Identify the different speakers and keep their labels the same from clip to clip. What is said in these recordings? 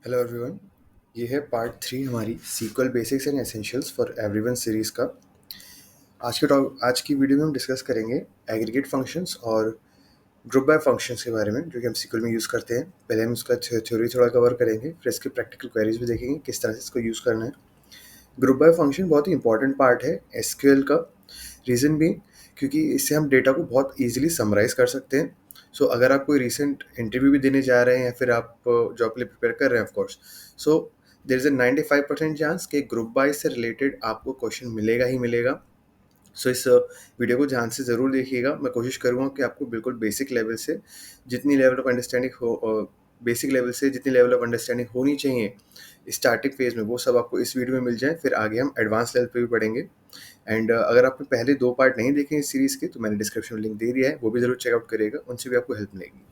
Speaker 1: Hello everyone. ये है part 3 हमारी SQL basics and essentials for everyone series का। आज की वीडियो में हम डिस्कस करेंगे एग्रीगेट फंक्शंस और ग्रुप बाय फंक्शंस के बारे में, जो कि हम सीक्वल में यूज़ करते हैं। पहले हम उसका थ्योरी थोड़ा कवर करेंगे, फिर इसके प्रैक्टिकल क्वेरीज भी देखेंगे किस तरह से इसको यूज़ करना है। ग्रुप बाय फंक्शन बहुत ही इंपॉर्टेंट पार्ट है एसक्यूएल का। रीज़न भी क्योंकि इससे हम डेटा को बहुत ईजिली समराइज़ कर सकते हैं। सो अगर आप कोई रिसेंट इंटरव्यू भी देने जा रहे हैं या फिर आप जॉब के लिए प्रिपेयर कर रहे हैं, of course, so there is a 95% chance कि ग्रुप बाय से रिलेटेड आपको क्वेश्चन मिलेगा ही मिलेगा। सो इस वीडियो को ध्यान से ज़रूर देखिएगा। मैं कोशिश करूँगा कि आपको बिल्कुल बेसिक लेवल से जितनी लेवल ऑफ अंडरस्टैंडिंग हो, बेसिक लेवल से जितनी लेवल ऑफ अंडरस्टैंडिंग होनी चाहिए स्टार्टिंग फेज़ में, वो सब आपको इस वीडियो में मिल जाए। फिर आगे हम एडवांस लेवल पे भी पढ़ेंगे। एंड अगर आपने पहले 2 पार्ट नहीं देखे इस सीरीज़ के, तो मैंने डिस्क्रिप्शन में लिंक दे दिया है, वो भी ज़रूर चेकआउट करिएगा, उनसे भी आपको हेल्प मिलेगी।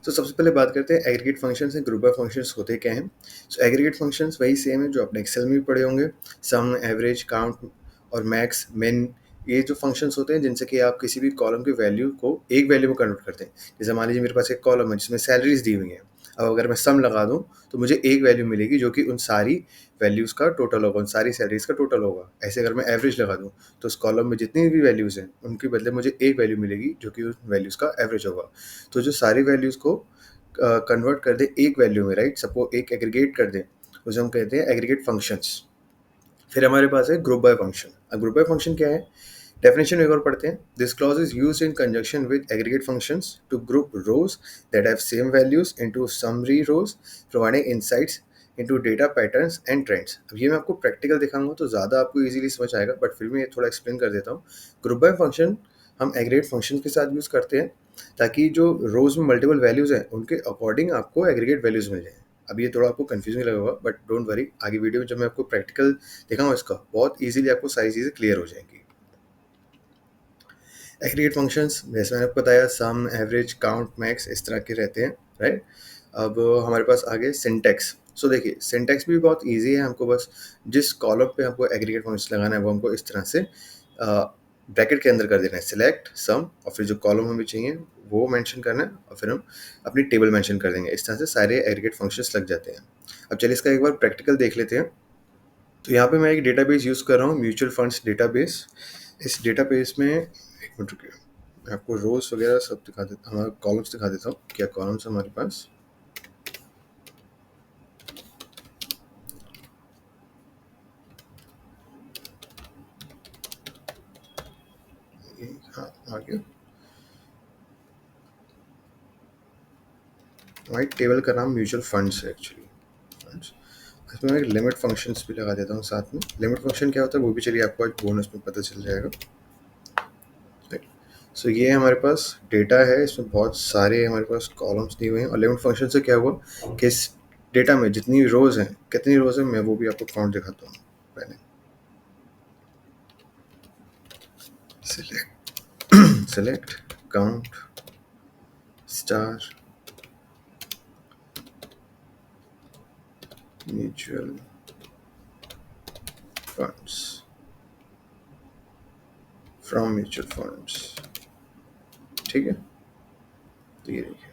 Speaker 1: तो सबसे पहले बात करते हैं aggregate functions and group by functions होते क्या हैं। सो एग्रीगेट फंक्शंस वही सेम है जो आपने एक्सेल में भी पढ़े होंगे। सम, एवरेज, काउंट और मैक्स, मिन, ये जो फंक्शंस होते हैं जिनसे कि आप किसी भी कॉलम की वैल्यू को एक वैल्यू में कन्वर्ट करते हैं। जैसे मान लीजिए मेरे पास एक कॉलम है जिसमें सैलरीज दी हुई हैं। अब अगर मैं सम लगा दूं तो मुझे एक वैल्यू मिलेगी जो कि उन सारी वैल्यूज़ का टोटल होगा, उन सारी सैलरीज का टोटल होगा। ऐसे अगर मैं एवरेज लगा दूं तो उस कॉलम में जितनी भी वैल्यूज़ हैं उनके बदले मुझे एक वैल्यू मिलेगी जो कि उन वैल्यूज़ का एवरेज होगा। तो जो सारी वैल्यूज़ को कन्वर्ट कर दे एक वैल्यू में, राइट, सपोज एक एग्रीगेट कर दें, उसे हम कहते हैं एग्रीगेट फंक्शंस। फिर हमारे पास है ग्रुप बाय फंक्शन। अब ग्रुप बाय फंक्शन क्या है, डेफिनेशन एक और पढ़ते हैं। This clause is used in conjunction with aggregate functions to group rows that have same values into summary rows, providing insights into data patterns and trends. अब ये मैं आपको प्रैक्टिकल दिखाऊंगा तो ज़्यादा आपको इजीली समझ आएगा, बट फिर मैं ये थोड़ा एक्सप्लेन कर देता हूँ। ग्रुप बाय फंक्शन हम एग्रीगेट फंक्शन के साथ यूज़ करते हैं ताकि जो रोज में मल्टीपल वैल्यूज़ हैं उनके अकॉर्डिंग आपको एग्रीगेट वैल्यूज़ मिल जाए। अब ये थोड़ा आपको कंफ्यूजिंग लगा होगा, बट डोंट वरी, आगे वीडियो में जब मैं आपको प्रैक्टिकल दिखाऊंगा इसका, बहुत इजीली आपको सारी चीज़ें क्लियर हो जाएंगी। एग्रीगेट फंक्शंस जैसे मैंने आपको बताया, सम, एवरेज, काउंट, मैक्स, इस तरह के रहते हैं, राइट। अब हमारे पास आगे सिंटैक्स। सो देखिए, सिंटैक्स भी बहुत इजी है। हमको बस जिस कॉलम पे हमको एग्रीगेट फंक्शन लगाना है वो हमको इस तरह से ब्रैकेट के अंदर कर देना है, सिलेक्ट सम, और फिर जो कॉलम हमें चाहिए वो मेंशन करना है, और फिर हम अपनी टेबल मेंशन कर देंगे। इस तरह से सारे एग्रीगेट फंक्शंस लग जाते हैं। अब चलिए इसका एक बार प्रैक्टिकल देख लेते हैं। तो यहाँ पे मैं एक डेटाबेस यूज़ कर रहा हूँ, म्यूचुअल फंड्स डेटाबेस। इस डेटाबेस में एक मिनट रुकिए, मैं आपको रोज वगैरह सब दिखा देता, हमारा कॉलम्स दिखा देता हूँ। क्या कॉलम्स हमारे पास, हाँ आ गया। हमारी टेबल का नाम म्यूचुअल फंड्स है एक्चुअली, फंड्स। इसमें मैं लिमिट फंक्शंस भी लगा देता हूँ साथ में। लिमिट फंक्शन क्या होता है वो भी चलिए आपको आज बोनस में पता चल जाएगा। सो ये हमारे पास डेटा है, इसमें बहुत सारे हमारे पास कॉलम्स दिए हुए हैं। और लिमिट फंक्शन से क्या हुआ कि इस डेटा में जितनी रोज हैं, कितनी रोज हैं, मैं वो भी आपको काउंट दिखाता हूँ पहले। Select count star mutual funds from mutual funds, ठीक है। तो ये देखिए,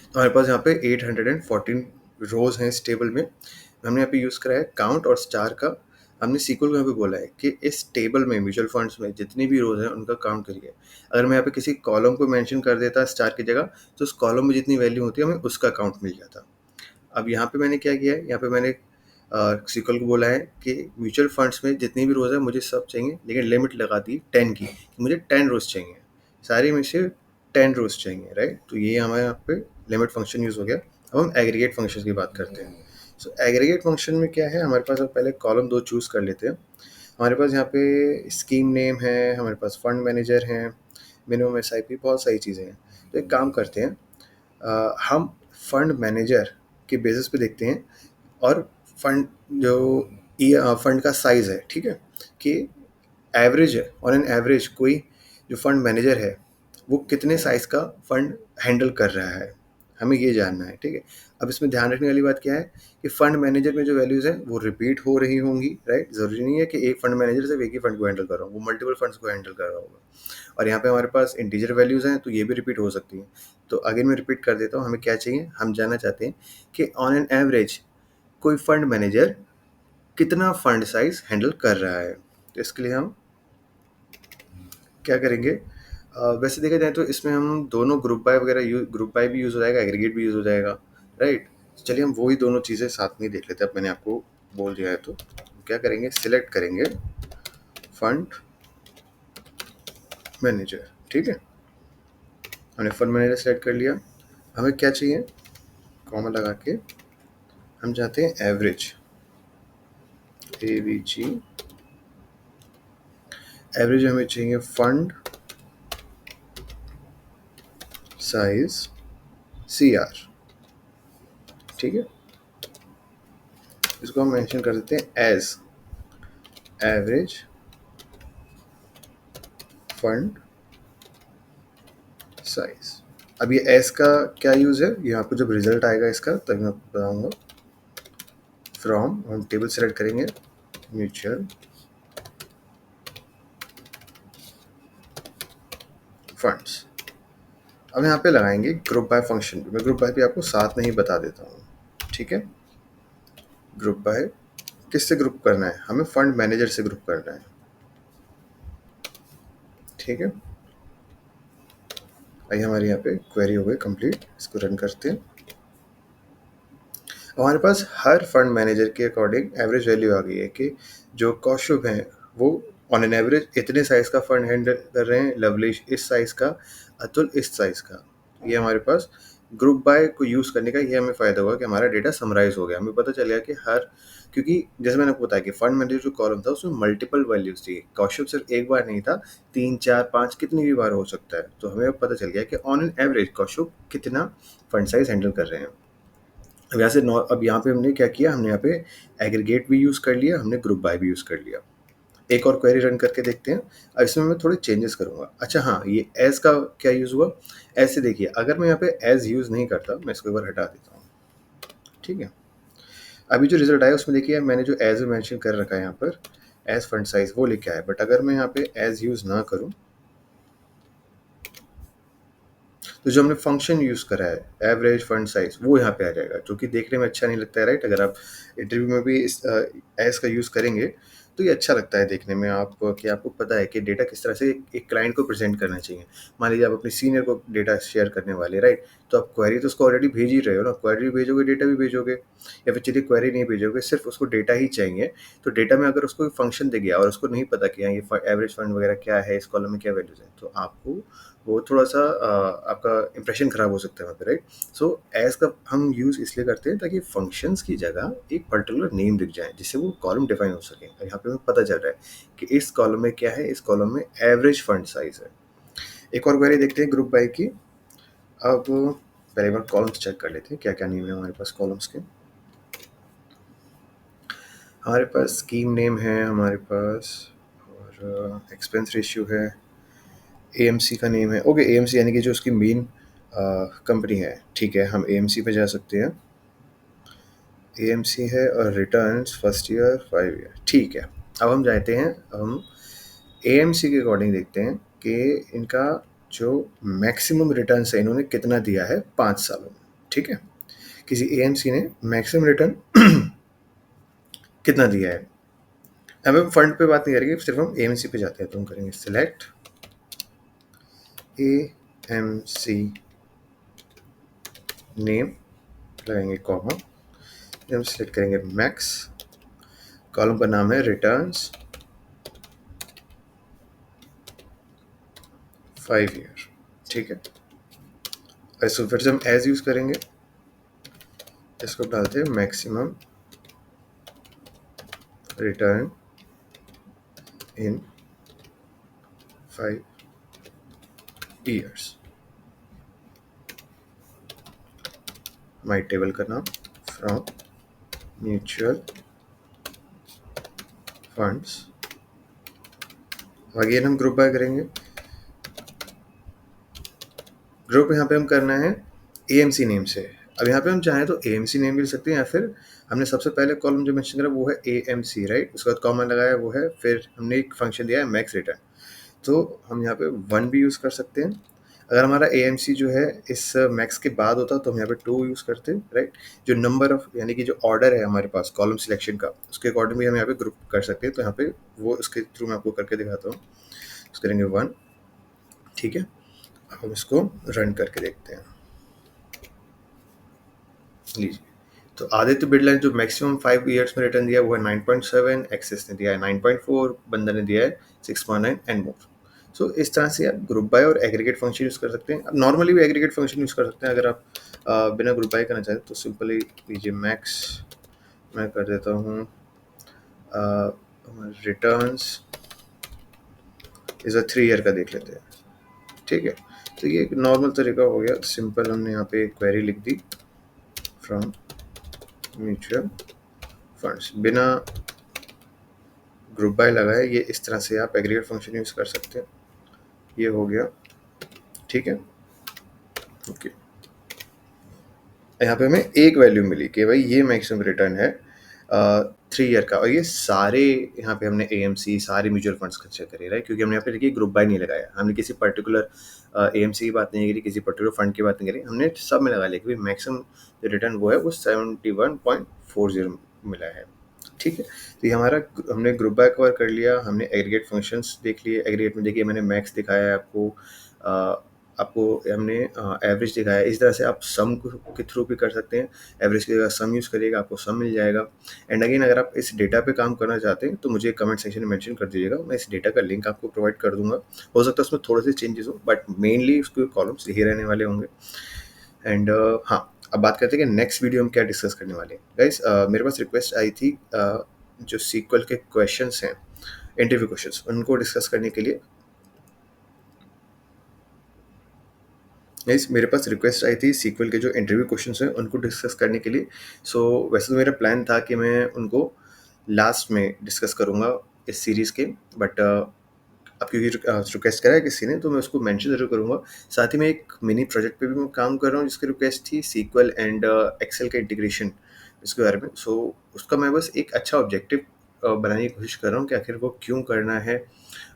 Speaker 1: तो हमारे पास यहाँ पे 814 रोज हैं इस टेबल में। हमने यहाँ पे यूज़ करा है काउंट और स्टार का। हमने सीक्वल को यहाँ पे बोला है कि इस टेबल में म्यूचुअल फंड्स में जितनी भी रोज हैं उनका काउंट करिए। अगर मैं यहाँ पे किसी कॉलम को मेंशन कर देता स्टार की जगह, तो उस कॉलम में जितनी वैल्यू होती है हमें उसका काउंट मिल जाता। अब यहाँ पे मैंने क्या किया है, यहाँ पे मैंने सीक्वल को बोला है कि म्यूचुअल फंड्स में जितनी भी रोज है मुझे सब चाहिए, लेकिन लिमिट लगा दी 10 की, मुझे 10 रोज चाहिए, सारी में से 10 रोज चाहिए, राइट। तो ये हमारे यहाँ पे लिमिट फंक्शन यूज़ हो गया। अब हम एग्रीगेट फंक्शन की बात करते हैं। सो एग्रीगेट फंक्शन में क्या है, हमारे पास अब पहले कॉलम 2 चूज़ कर लेते हैं। हमारे पास यहाँ पे स्कीम नेम है, हमारे पास फंड मैनेजर हैं, मिनिमम SIP, बहुत सारी चीज़ें हैं। तो एक काम करते हैं, हम फंड मैनेजर के बेसिस पे देखते हैं, और फंड जो फंड का साइज़ है, ठीक है, कि एवरेज है, ऑन एन एवरेज कोई जो फंड मैनेजर है वो कितने साइज़ का फंड हैंडल कर रहा है, हमें ये जानना है, ठीक है। अब इसमें ध्यान रखने वाली बात क्या है कि फंड मैनेजर में जो वैल्यूज़ हैं वो रिपीट हो रही होंगी, राइट? ज़रूरी नहीं है कि एक फंड मैनेजर सिर्फ एक ही फंड को हैंडल कर रहा हो, वो मल्टीपल फंड्स को हैंडल कर रहा होगा। और यहाँ पे हमारे पास इंटीजर वैल्यूज़ हैं तो ये भी रिपीट हो सकती हैं। तो अगेन मैं रिपीट कर देता हूँ, हमें क्या चाहिए, हम जानना चाहते हैं कि ऑन एन एवरेज कोई फंड मैनेजर कितना फंड साइज हैंडल कर रहा है। तो इसके लिए हम क्या करेंगे, वैसे देखा जाए तो इसमें हम दोनों ग्रुप बाय वगैरह ग्रुप बाय भी यूज़ हो जाएगा, एग्रीगेट भी यूज़ हो जाएगा, राइट? चलिए हम वही दोनों चीज़ें साथ में ही देख लेते हैं। अब मैंने आपको बोल दिया है तो क्या करेंगे, सिलेक्ट करेंगे फंड मैनेजर, ठीक है? हमने फंड मैनेजर सेलेक्ट कर लिया। हमें क्या चाहिए, कॉमा लगा के हम चाहते हैं एवरेज, AVG एवरेज हमें चाहिए फंड साइज CR, ठीक है? इसको हम मेंशन कर देते हैं एज एवरेज फंड साइज। अब ये एस का क्या यूज़ है, ये आपको जब रिजल्ट आएगा इसका तब मैं आपको बताऊंगा। फ्रॉम हम टेबल सेलेक्ट करेंगे, म्यूचुअल फंड्स। अब यहाँ पे लगाएंगे ग्रुप बाय फंक्शन। मैं ग्रुप बाय भी आपको साथ में ही बता देता हूँ, ठीक है? ग्रुप बाय किससे ग्रुप करना है, हमें फंड मैनेजर से ग्रुप करना है, ठीक है? आइए हमारे यहाँ पे क्वेरी हो गई कंप्लीट, इसको रन करते हैं। हमारे पास हर फंड मैनेजर के अकॉर्डिंग एवरेज वैल्यू आ गई है कि जो कौशुभ हैं वो ऑन एन एवरेज इतने साइज़ का फंड हैंडल कर रहे हैं, लवलेश इस साइज़ का, अतुल इस साइज़ का। ये हमारे पास ग्रुप बाय को यूज़ करने का ये हमें फ़ायदा हुआ कि हमारा डेटा समराइज़ हो गया। हमें पता चल गया कि हर, क्योंकि जैसे मैंने आपको बताया कि फंड मैनेजर जो कॉलम था उसमें मल्टीपल वैल्यूज़ थी। कौशुभ सिर्फ एक बार नहीं था, 3, 4, 5 कितनी भी बार हो सकता है। तो हमें अब पता चल गया कि ऑन एन एवरेज कौशुभ कितना फंड साइज़ हैंडल कर रहे हैं। अब यहाँ से अब यहाँ पे हमने क्या किया, हमने यहाँ पे एग्रीगेट भी यूज़ कर लिया, हमने ग्रुप बाय भी यूज़ कर लिया। एक और क्वेरी रन करके देखते हैं। अब इसमें मैं थोड़े चेंजेस करूँगा। अच्छा हाँ, ये एज़ का क्या यूज़ हुआ, ऐसे देखिए, अगर मैं यहाँ पे एज़ यूज़ नहीं करता, मैं इसको एक बार हटा देता हूँ, ठीक है? अभी जो रिजल्ट आया उसमें देखिए मैंने जो एज़ मेंशन कर रखा है यहाँ पर, एज़ फंड साइज़ वो लिखा है। बट अगर मैं यहाँ पे एज़ यूज़ ना करूँ तो जो हमने फंक्शन यूज़ करा है एवरेज फंड साइज वो यहाँ पे आ जाएगा, जो कि देखने में अच्छा नहीं लगता है, राइट? अगर आप इंटरव्यू में भी इस एज का यूज़ करेंगे तो ये अच्छा लगता है देखने में, आप कि आपको पता है कि डेटा किस तरह से एक क्लाइंट को प्रेजेंट करना चाहिए। मान लीजिए आप अपने सीनियर को डेटा शेयर करने वाले, राइट? तो आप क्वेरी तो उसको ऑलरेडी भेज ही रहे हो ना, क्वेरी भेजोगे डेटा भी भेजोगे, या फिर चलिए क्वेरी नहीं भेजोगे, सिर्फ उसको डेटा ही चाहिए। तो डेटा में अगर उसको फंक्शन दे गया और उसको नहीं पता कि हाँ ये एवरेज फंड वगैरह क्या है, इस कॉलम में क्या वैल्यूज है, तो आपको वो थोड़ा-सा आपका इंप्रेशन ख़राब हो सकता है वहाँ पे, राइट? सो एज़ का हम यूज़ इसलिए करते हैं ताकि फंक्शंस की जगह एक पर्टिकुलर नेम दिख जाए, जिससे वो कॉलम डिफाइन हो सके। और यहाँ पे हमें पता चल रहा है कि इस कॉलम में क्या है, इस कॉलम में एवरेज फंड साइज़ है। एक और क्वेरी देखते हैं ग्रुप बाय की। अब पहले एक बार कॉलम्स चेक कर लेते हैं, क्या-क्या नेम है हमारे पास कॉलम्स के। हमारे पास स्कीम नेम है हमारे पास, और एक्सपेंस रेशियो है, AMC का नेम है। ओके, AMC यानी कि जो उसकी मेन कंपनी है, ठीक है? हम AMC पे जा सकते हैं। AMC है और रिटर्न्स फर्स्ट ईयर 5 ईयर, ठीक है। अब हम जाते हैं, हम AMC के अकॉर्डिंग देखते हैं कि इनका जो मैक्सिमम रिटर्न्स है इन्होंने कितना दिया है 5 सालों में, ठीक है? किसी AMC ने मैक्सिमम रिटर्न कितना दिया है। अब हम फंड पे बात नहीं करेंगे, सिर्फ हम AMC पे जाते हैं। तो हम करेंगे सिलेक्ट AMC नेम, लगाएंगे कॉमा, हम सिलेक्ट करेंगे मैक्स, कॉलम का नाम है रिटर्न्स 5 ईयर, ठीक है? इसको फिर से हम एज यूज़ करेंगे, इसको डालते हैं मैक्सिमम रिटर्न इन 5 ईयर्स। हमारी टेबल का नाम फ्रॉम म्यूचुअल फंड्स। अगेन हम ग्रुप बाय करेंगे। ग्रुप यहाँ पे हम करना है AMC नेम से। अब यहाँ पे हम चाहें तो AMC नेम भी ले सकते हैं, या फिर हमने सबसे पहले कॉलम जो मेंशन करा वो है AMC, राइट। उसके बाद कॉमा लगाया वो है, फिर हमने एक फंक्शन दिया है मैक्स रिटर्न, तो हम यहाँ पे 1 भी यूज़ कर सकते हैं। अगर हमारा AMC जो है इस मैक्स के बाद होता तो हम यहाँ पे 2 यूज़ करते हैं, राइट। जो नंबर ऑफ यानी कि जो ऑर्डर है हमारे पास कॉलम सिलेक्शन का, उसके अकॉर्डिंग भी हम यहाँ पे ग्रुप कर सकते हैं। तो यहाँ पे वो उसके थ्रू मैं आपको करके दिखाता हूँ। करेंगे 1, ठीक है। अब हम इसको रन करके देखते हैं। लीजिए, तो आदित्य बिरला ने जो मैक्सिमम 5 ईयर्स में रिटर्न दिया वो है 9.7, एक्सेस ने दिया है 9.4, बंदर ने दिया है 6.9 एंड मोर। सो इस तरह से आप ग्रुप बाय और एग्रीगेट फंक्शन यूज़ कर सकते हैं। अब नॉर्मली भी एग्रीगेट फंक्शन यूज़ कर सकते हैं। अगर आप बिना ग्रुप बाय करना चाहें तो सिंपली लीजिए मैक्स, मैं कर देता हूँ रिटर्न्स इज़ अ 3 ईयर का देख लेते हैं, ठीक है। तो ये एक नॉर्मल तरीका हो गया, सिंपल हमने यहाँ पे क्वेरी लिख दी फ्रॉम म्यूचुअल फंड्स, बिना ग्रुप बाय लगाए। ये इस तरह से आप एग्रीगेट फंक्शन यूज़ कर सकते हैं। ये हो गया, ठीक है, ओके। यहाँ पे हमें एक वैल्यू मिली कि भाई ये मैक्सिमम रिटर्न है 3 ईयर का, और ये सारे यहाँ पे हमने AMC सारे म्यूचुअल फंड्स खर्चा करे, राइट। क्योंकि हमने यहाँ पे देखिए ग्रुप बाय नहीं लगाया, हमने किसी पर्टिकुलर AMC की बात नहीं करी, किसी पर्टिकुलर फंड की बात नहीं करी, हमने सब में लगा लिया कि मैक्सिमम जो रिटर्न वो है वो 71.40 मिला है, ठीक है। तो ये हमारा हमने ग्रुप बाय कवर कर लिया, हमने एग्रीगेट फंक्शंस देख लिए। एग्रीगेट में देखिए मैंने मैक्स दिखाया है आपको, आपको हमने एवरेज दिखाया है। इस तरह से आप सम के थ्रू भी कर सकते हैं। एवरेज की जगह सम यूज़ करिएगा, आपको सम मिल जाएगा। एंड अगेन अगर आप इस डेटा पे काम करना चाहते हैं तो मुझे कमेंट सेक्शन में मेंशन कर दीजिएगा, मैं इस डेटा का लिंक आपको प्रोवाइड कर दूंगा। हो सकता है उसमें थोड़े से चेंजेस हो, बट मेनली उसके कॉलम्स यही रहने वाले होंगे। एंड हाँ, अब बात करते हैं कि नेक्स्ट वीडियो हम क्या डिस्कस करने वाले हैं। गाइस मेरे पास रिक्वेस्ट आई थी जो सीक्वल के क्वेश्चंस हैं, इंटरव्यू क्वेश्चंस, उनको डिस्कस करने के लिए। गाइस मेरे पास रिक्वेस्ट आई थी सीक्वल के जो इंटरव्यू क्वेश्चंस हैं उनको डिस्कस करने के लिए। सो वैसे तो मेरा प्लान था कि मैं उनको लास्ट में डिस्कस करूँगा इस सीरीज़ के, बट अब क्योंकि रिक्वेस्ट करा है किसी ने तो मैं उसको मेंशन ज़रूर करूँगा। साथ ही मैं एक मिनी प्रोजेक्ट पे भी मैं काम कर रहा हूँ जिसकी रिक्वेस्ट थी सीक्वल एंड एक्सेल का इंटीग्रेशन, इसके बारे में। सो उसका मैं बस एक अच्छा ऑब्जेक्टिव बनाने की कोशिश कर रहा हूँ कि आखिर वो क्यों करना है,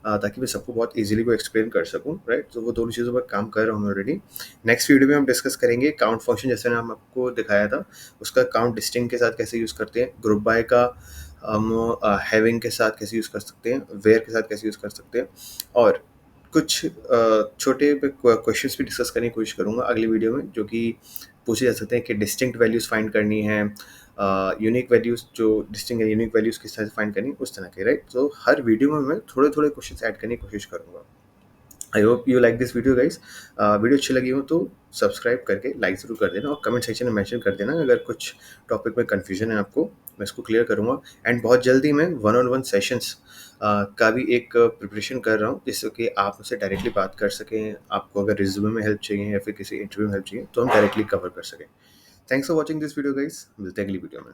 Speaker 1: ताकि मैं सबको बहुत ईजिली वो एक्सप्लेन कर सकूँ, राइट। तो वो दोनों चीज़ों पर काम कर रहा हूँ मैं ऑलरेडी। नेक्स्ट वीडियो में हम डिस्कस करेंगे काउंट फंक्शन, जैसे मैंने आपको दिखाया था, उसका काउंट डिस्टिंग के साथ कैसे यूज़ करते हैं, ग्रुप बाय का हम हैविंग के साथ कैसे यूज़ कर सकते हैं, वेयर के साथ कैसे यूज़ कर सकते हैं, और कुछ छोटे क्वेश्चंस भी डिस्कस करने की कोशिश करूँगा अगली वीडियो में, जो कि पूछे जा सकते हैं कि डिस्टिंक्ट वैल्यूज़ फाइंड करनी है, यूनिक वैल्यूज़ जो डिस्टिंक्ट है, यूनिक वैल्यूज़ किस तरह से फाइंड करनी, उस तरह के, राइट। तो हर वीडियो में मैं थोड़े थोड़े क्वेश्चंस ऐड करने की कोशिश करूँगा। I hope you like this video guys. Video अच्छी लगी हो तो सब्सक्राइब करके लाइक ज़रूर कर देना, और कमेंट सेक्शन में मेंशन कर देना अगर कुछ टॉपिक में कन्फ्यूजन है आपको, मैं इसको क्लियर करूँगा। एंड बहुत जल्दी मैं 1-on-1 सेशंस का भी एक प्रिपरेशन कर रहा हूँ, जिससे कि आप मुझसे डायरेक्टली बात कर सकें। आपको अगर रिज्यूमे में हेल्प चाहिए या फिर किसी इंटरव्यू में हेल्प चाहिए तो हम डायरेक्टली कवर कर सकें। Thanks for watching this video guys, मिलते हैं अगली वीडियो में।